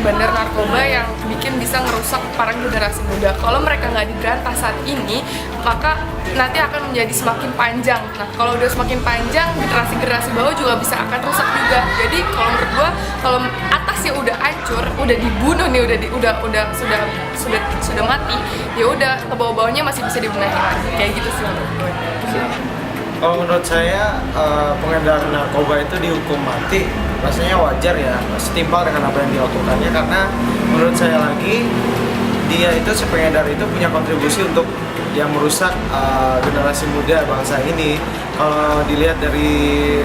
bandar narkoba yang bisa ngerusak para generasi muda. Kalau mereka nggak diberantas saat ini, maka nanti akan menjadi semakin panjang. Nah, kalau udah semakin panjang, generasi bawah juga bisa akan rusak juga. Jadi kalau menurut gua, kalau atasnya udah hancur, udah dibunuh nih, sudah mati, ya udah ke bawah-bawahnya masih bisa dibenahi lagi. Kayak gitu sih menurut gue. Kalau menurut saya pengedar narkoba itu dihukum mati rasanya wajar ya, setimpal dengan apa yang dilakukannya, karena menurut saya lagi dia itu si pengedar itu punya kontribusi untuk yang merusak generasi muda bangsa ini. Kalau dilihat dari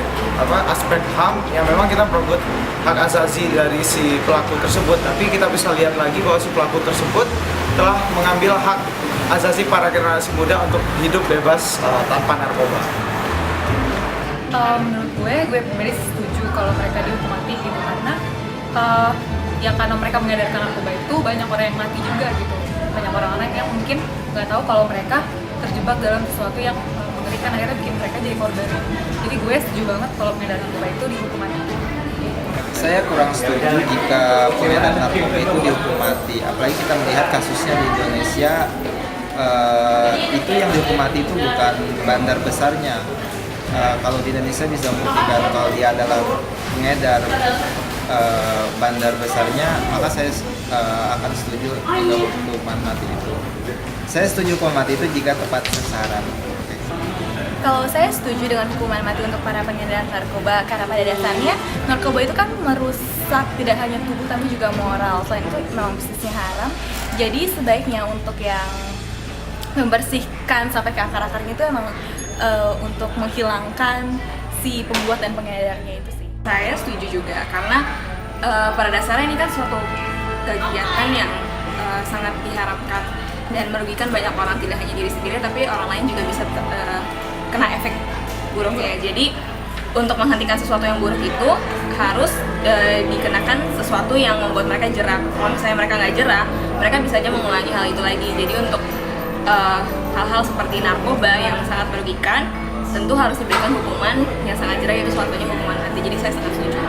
aspek HAM, ya memang kita merebut hak asasi dari si pelaku tersebut, tapi kita bisa lihat lagi bahwa si pelaku tersebut telah mengambil hak asasi para generasi muda untuk hidup bebas tanpa narkoba. Menurut gue pribadi setuju kalau mereka dihukum mati gitu, karena karena mereka mengedarkan narkoba itu banyak orang yang mati juga gitu, banyak orang-orang yang mungkin nggak tahu kalau mereka terjebak dalam sesuatu yang mengerikan, akhirnya bikin mereka jadi korban. Jadi gue setuju banget kalau pengedar narkoba itu dihukum mati. Saya kurang setuju jika pengedar narkoba itu dihukum mati, apalagi kita melihat kasusnya di Indonesia. Itu yang dihukum mati itu bukan bandar besarnya. Kalau di Indonesia bisa membuktikan kalau dia adalah pengedar bandar besarnya, maka saya akan setuju dengan hukuman mati itu. Saya setuju hukuman mati itu jika tepat sasaran. Kalau saya setuju dengan hukuman mati untuk para pengedar narkoba, karena pada dasarnya narkoba itu kan merusak tidak hanya tubuh tapi juga moral. Selain itu memang bisnisnya haram. Jadi sebaiknya untuk yang membersihkan sampai ke akar-akarnya itu emang untuk menghilangkan si pembuat dan pengedarnya itu sih. Saya setuju juga, karena pada dasarnya ini kan suatu kegiatan yang sangat diharapkan dan merugikan banyak orang, tidak hanya diri sendiri tapi orang lain juga bisa kena efek buruknya. Jadi untuk menghentikan sesuatu yang buruk itu harus dikenakan sesuatu yang membuat mereka jerah. Kalau misalnya mereka nggak jerah, mereka bisa aja mengulangi hal itu lagi. Jadi untuk hal-hal seperti narkoba yang sangat merugikan tentu harus diberikan hukuman yang sangat jerah, yaitu suatunya hukuman mati. Jadi saya sangat setuju.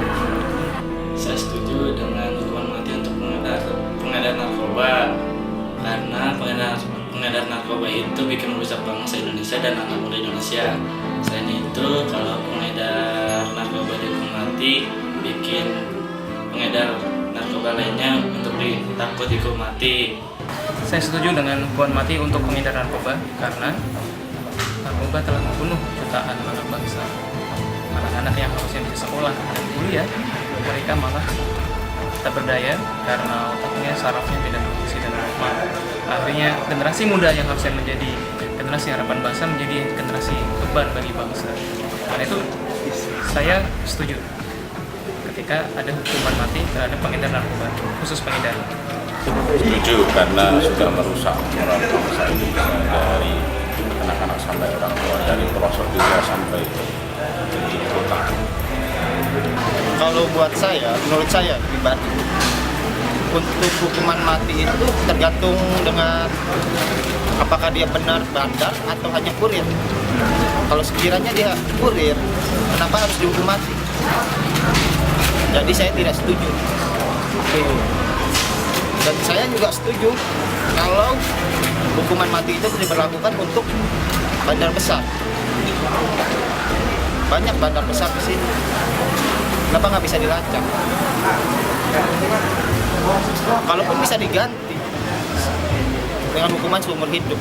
Saya setuju dengan hukuman mati untuk pengedar narkoba, karena pengedar narkoba itu bikin merusak bangsa Indonesia dan anak muda Indonesia. Selain itu, kalau pengedar narkoba dihukum mati, bikin pengedar narkoba lainnya untuk takut dihukum mati. Saya setuju dengan hukuman mati untuk pengedar narkoba, karena narkoba telah membunuh jutaan anak bangsa. Anak-anak yang harusnya bisa sekolah dan kuliah, mereka malah tak berdaya karena otaknya, sarafnya tidak berfungsi dengan normal. Akhirnya generasi muda yang harusnya menjadi generasi harapan bangsa menjadi generasi beban bagi bangsa. Karena itu saya setuju ketika ada hukuman mati terhadap pengedar narkoba, khusus pengedar. Setuju, karena sudah merusak moral bangsa ini, dari anak-anak sampai orang tua, dari pelosok juga sampai di kota. Kalau buat saya, menurut saya pribadi, untuk hukuman mati itu tergantung dengan apakah dia benar bandar atau hanya kurir. Kalau sekiranya dia kurir, kenapa harus dihukum mati? Jadi saya tidak setuju. Dan saya juga setuju kalau hukuman mati itu diberlakukan untuk bandar besar. Banyak bandar besar di sini. Kenapa nggak bisa dilacak? Kalaupun bisa diganti dengan hukuman seumur hidup,